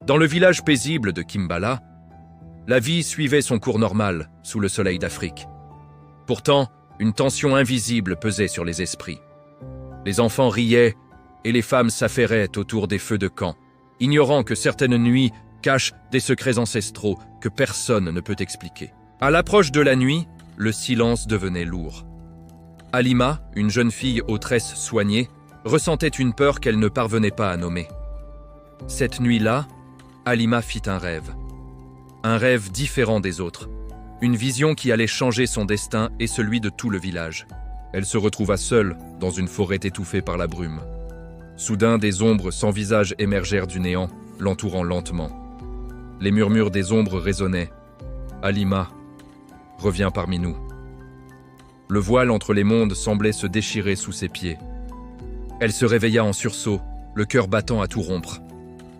Dans le village paisible de Kimbala, la vie suivait son cours normal sous le soleil d'Afrique. Pourtant, une tension invisible pesait sur les esprits. Les enfants riaient et les femmes s'affairaient autour des feux de camp, ignorant que certaines nuits cachent des secrets ancestraux que personne ne peut expliquer. À l'approche de la nuit, le silence devenait lourd. Halima, une jeune fille aux tresses soignées, ressentait une peur qu'elle ne parvenait pas à nommer. Cette nuit-là, Halima fit un rêve différent des autres, une vision qui allait changer son destin et celui de tout le village. Elle se retrouva seule dans une forêt étouffée par la brume. Soudain, des ombres sans visage émergèrent du néant, l'entourant lentement. Les murmures des ombres résonnaient. « Halima, reviens parmi nous. » Le voile entre les mondes semblait se déchirer sous ses pieds. Elle se réveilla en sursaut, le cœur battant à tout rompre.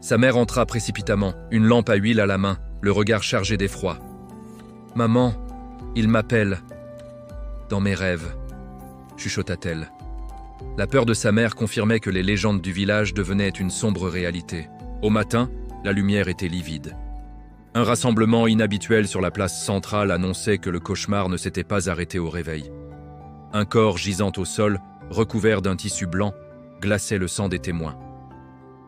Sa mère entra précipitamment, une lampe à huile à la main, le regard chargé d'effroi. « Maman, il m'appelle. » « Dans mes rêves, » chuchota-t-elle. La peur de sa mère confirmait que les légendes du village devenaient une sombre réalité. Au matin, la lumière était livide. Un rassemblement inhabituel sur la place centrale annonçait que le cauchemar ne s'était pas arrêté au réveil. Un corps gisant au sol, recouvert d'un tissu blanc, glaçait le sang des témoins.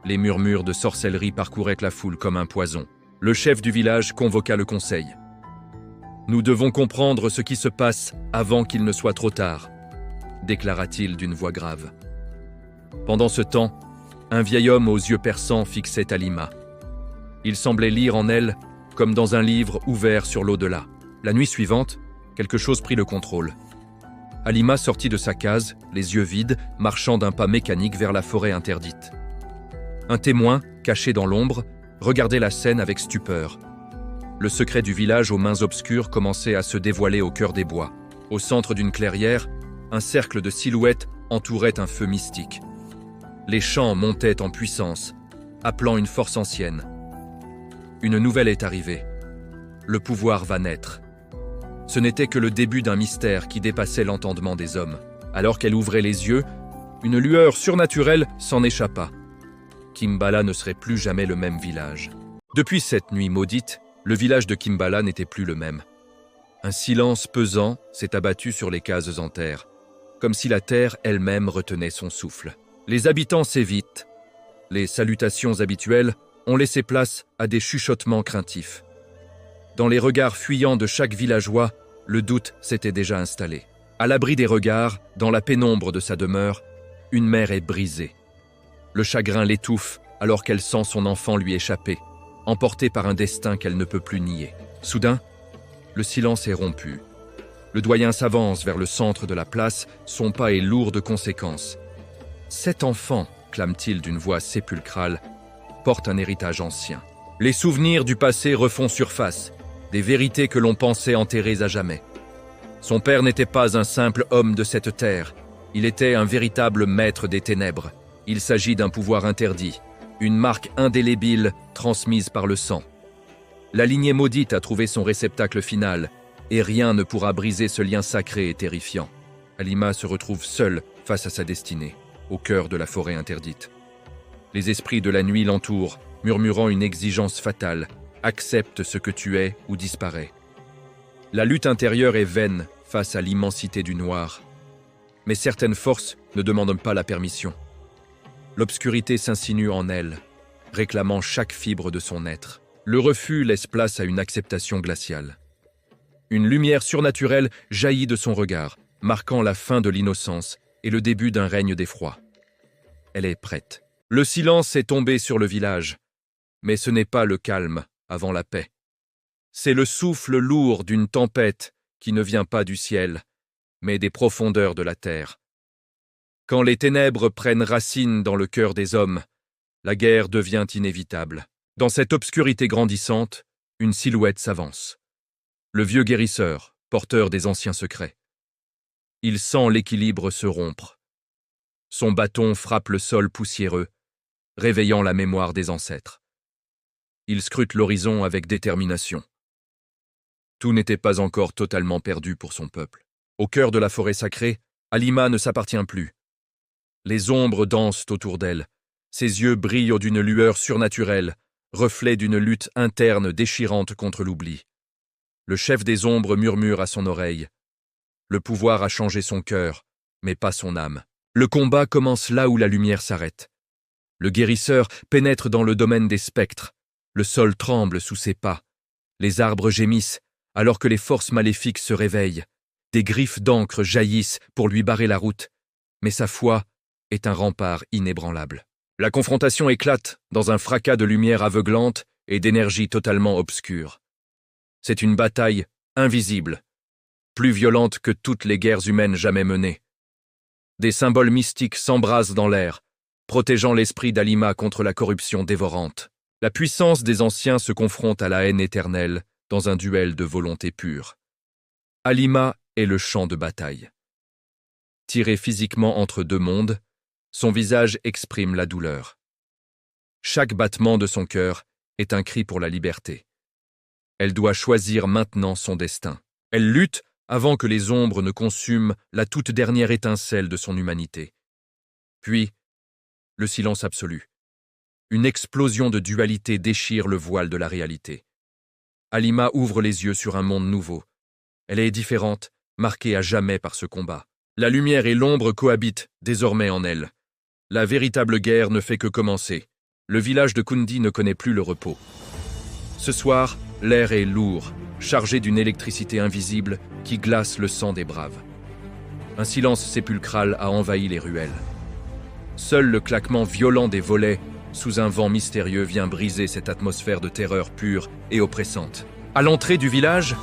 Les murmures de sorcellerie parcouraient la foule comme un poison. Le chef du village convoqua le conseil. « Nous devons comprendre ce qui se passe avant qu'il ne soit trop tard », déclara-t-il d'une voix grave. Pendant ce temps, un vieil homme aux yeux perçants fixait Halima. Il semblait lire en elle comme dans un livre ouvert sur l'au-delà. La nuit suivante, quelque chose prit le contrôle. Halima sortit de sa case, les yeux vides, marchant d'un pas mécanique vers la forêt interdite. Un témoin, caché dans l'ombre, regardait la scène avec stupeur. Le secret du village aux mains obscures commençait à se dévoiler au cœur des bois. Au centre d'une clairière, un cercle de silhouettes entourait un feu mystique. Les chants montaient en puissance, appelant une force ancienne. Une nouvelle est arrivée. Le pouvoir va naître. Ce n'était que le début d'un mystère qui dépassait l'entendement des hommes. Alors qu'elle ouvrait les yeux, une lueur surnaturelle s'en échappa. Kimbala ne serait plus jamais le même village. Depuis cette nuit maudite, le village de Kimbala n'était plus le même. Un silence pesant s'est abattu sur les cases en terre, comme si la terre elle-même retenait son souffle. Les habitants s'évitent. Les salutations habituelles ont laissé place à des chuchotements craintifs. Dans les regards fuyants de chaque villageois, le doute s'était déjà installé. À l'abri des regards, dans la pénombre de sa demeure, une mère est brisée. Le chagrin l'étouffe alors qu'elle sent son enfant lui échapper, emportée par un destin qu'elle ne peut plus nier. Soudain, le silence est rompu. Le doyen s'avance vers le centre de la place, son pas est lourd de conséquences. « Cet enfant, clame-t-il d'une voix sépulcrale, porte un héritage ancien. Les souvenirs du passé refont surface, des vérités que l'on pensait enterrées à jamais. Son père n'était pas un simple homme de cette terre, il était un véritable maître des ténèbres. Il s'agit d'un pouvoir interdit, une marque indélébile transmise par le sang. La lignée maudite a trouvé son réceptacle final, et rien ne pourra briser ce lien sacré et terrifiant. Halima se retrouve seule face à sa destinée, au cœur de la forêt interdite. Les esprits de la nuit l'entourent, murmurant une exigence fatale. Accepte ce que tu es ou disparais. La lutte intérieure est vaine face à l'immensité du noir. Mais certaines forces ne demandent pas la permission. L'obscurité s'insinue en elle, réclamant chaque fibre de son être. Le refus laisse place à une acceptation glaciale. Une lumière surnaturelle jaillit de son regard, marquant la fin de l'innocence et le début d'un règne d'effroi. Elle est prête. Le silence est tombé sur le village, mais ce n'est pas le calme avant la paix. C'est le souffle lourd d'une tempête qui ne vient pas du ciel, mais des profondeurs de la terre. Quand les ténèbres prennent racine dans le cœur des hommes, la guerre devient inévitable. Dans cette obscurité grandissante, une silhouette s'avance. Le vieux guérisseur, porteur des anciens secrets. Il sent l'équilibre se rompre. Son bâton frappe le sol poussiéreux, réveillant la mémoire des ancêtres. Il scrute l'horizon avec détermination. Tout n'était pas encore totalement perdu pour son peuple. Au cœur de la forêt sacrée, Halima ne s'appartient plus. Les ombres dansent autour d'elle. Ses yeux brillent d'une lueur surnaturelle, reflet d'une lutte interne déchirante contre l'oubli. Le chef des ombres murmure à son oreille. Le pouvoir a changé son cœur, mais pas son âme. Le combat commence là où la lumière s'arrête. Le guérisseur pénètre dans le domaine des spectres. Le sol tremble sous ses pas. Les arbres gémissent, alors que les forces maléfiques se réveillent. Des griffes d'encre jaillissent pour lui barrer la route, mais sa foi est un rempart inébranlable. La confrontation éclate dans un fracas de lumière aveuglante et d'énergie totalement obscure. C'est une bataille invisible, plus violente que toutes les guerres humaines jamais menées. Des symboles mystiques s'embrasent dans l'air, protégeant l'esprit d'Alima contre la corruption dévorante. La puissance des anciens se confronte à la haine éternelle dans un duel de volonté pure. Alima est le champ de bataille. Tiré physiquement entre deux mondes, son visage exprime la douleur. Chaque battement de son cœur est un cri pour la liberté. Elle doit choisir maintenant son destin. Elle lutte avant que les ombres ne consument la toute dernière étincelle de son humanité. Puis, le silence absolu. Une explosion de dualité déchire le voile de la réalité. Alima ouvre les yeux sur un monde nouveau. Elle est différente, marquée à jamais par ce combat. La lumière et l'ombre cohabitent désormais en elle. La véritable guerre ne fait que commencer. Le village de Kundi ne connaît plus le repos. Ce soir, l'air est lourd, chargé d'une électricité invisible qui glace le sang des braves. Un silence sépulcral a envahi les ruelles. Seul le claquement violent des volets sous un vent mystérieux vient briser cette atmosphère de terreur pure et oppressante. À l'entrée du village,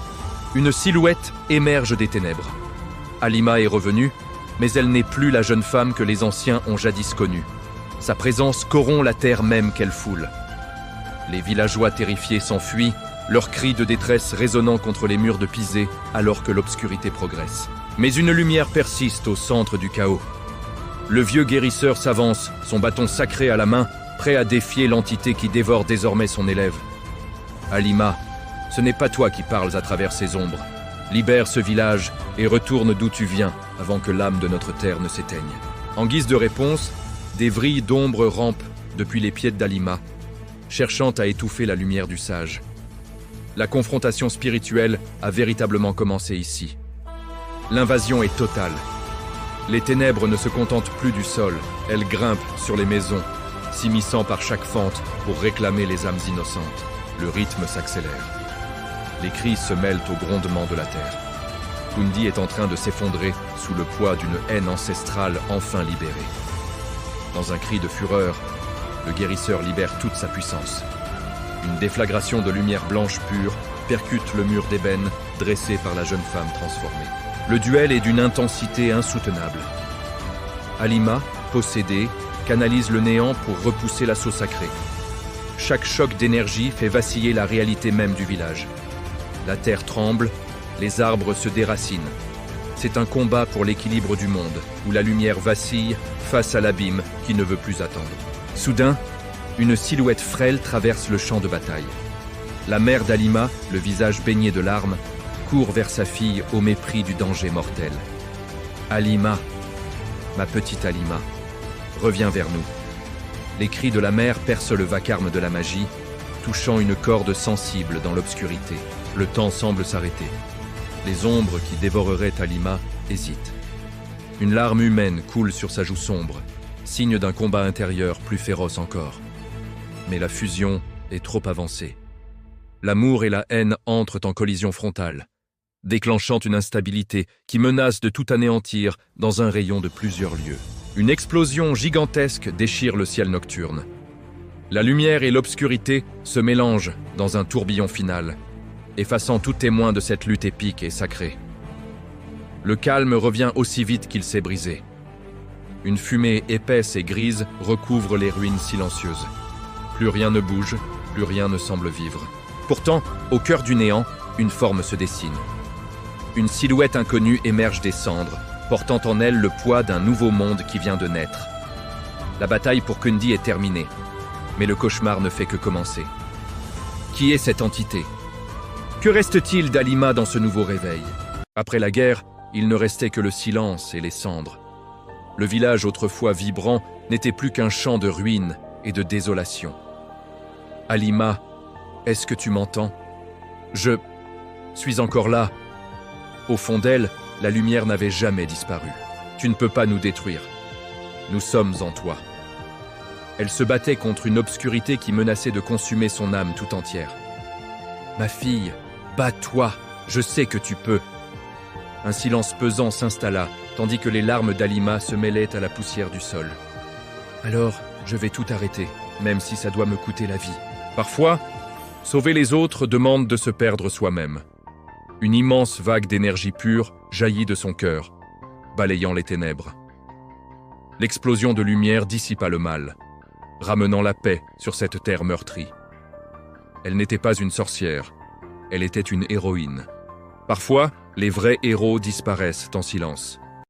une silhouette émerge des ténèbres. Alima est revenue, mais elle n'est plus la jeune femme que les anciens ont jadis connue. Sa présence corrompt la terre même qu'elle foule. Les villageois terrifiés s'enfuient, leurs cris de détresse résonnant contre les murs de Pizé alors que l'obscurité progresse. Mais une lumière persiste au centre du chaos. Le vieux guérisseur s'avance, son bâton sacré à la main, prêt à défier l'entité qui dévore désormais son élève. Alima, ce n'est pas toi qui parles à travers ces ombres. Libère ce village et retourne d'où tu viens avant que l'âme de notre terre ne s'éteigne. En guise de réponse, des vrilles d'ombre rampent depuis les pieds d'Alima, cherchant à étouffer la lumière du sage. La confrontation spirituelle a véritablement commencé ici. L'invasion est totale. Les ténèbres ne se contentent plus du sol, elles grimpent sur les maisons, s'immisçant par chaque fente pour réclamer les âmes innocentes. Le rythme s'accélère. Les cris se mêlent au grondement de la terre. Kundi est en train de s'effondrer sous le poids d'une haine ancestrale enfin libérée. Dans un cri de fureur, le guérisseur libère toute sa puissance. Une déflagration de lumière blanche pure percute le mur d'ébène dressé par la jeune femme transformée. Le duel est d'une intensité insoutenable. Alima, possédée, canalise le néant pour repousser l'assaut sacré. Chaque choc d'énergie fait vaciller la réalité même du village. La terre tremble, les arbres se déracinent. C'est un combat pour l'équilibre du monde, où la lumière vacille face à l'abîme qui ne veut plus attendre. Soudain, une silhouette frêle traverse le champ de bataille. La mère d'Alima, le visage baigné de larmes, court vers sa fille au mépris du danger mortel. Alima, ma petite Alima, reviens vers nous. Les cris de la mère percent le vacarme de la magie, touchant une corde sensible dans l'obscurité. Le temps semble s'arrêter. Les ombres qui dévoreraient Alima hésitent. Une larme humaine coule sur sa joue sombre, signe d'un combat intérieur plus féroce encore. Mais la fusion est trop avancée. L'amour et la haine entrent en collision frontale, déclenchant une instabilité qui menace de tout anéantir dans un rayon de plusieurs lieues. Une explosion gigantesque déchire le ciel nocturne. La lumière et l'obscurité se mélangent dans un tourbillon final, effaçant tout témoin de cette lutte épique et sacrée. Le calme revient aussi vite qu'il s'est brisé. Une fumée épaisse et grise recouvre les ruines silencieuses. Plus rien ne bouge, plus rien ne semble vivre. Pourtant, au cœur du néant, une forme se dessine. Une silhouette inconnue émerge des cendres, portant en elle le poids d'un nouveau monde qui vient de naître. La bataille pour Kundi est terminée, mais le cauchemar ne fait que commencer. Qui est cette entité ? Que reste-t-il d'Alima dans ce nouveau réveil ? Après la guerre, il ne restait que le silence et les cendres. Le village autrefois vibrant n'était plus qu'un champ de ruines et de désolation. Halima, est-ce que tu m'entends? Je suis encore là. Au fond d'elle, la lumière n'avait jamais disparu. Tu ne peux pas nous détruire. Nous sommes en toi. Elle se battait contre une obscurité qui menaçait de consumer son âme tout entière. Ma fille, bats-toi, je sais que tu peux. Un silence pesant s'installa, tandis que les larmes d'Halima se mêlaient à la poussière du sol. Alors, je vais tout arrêter, même si ça doit me coûter la vie. Parfois, sauver les autres demande de se perdre soi-même. Une immense vague d'énergie pure jaillit de son cœur, balayant les ténèbres. L'explosion de lumière dissipa le mal, ramenant la paix sur cette terre meurtrie. Elle n'était pas une sorcière, elle était une héroïne. Parfois, les vrais héros disparaissent en silence.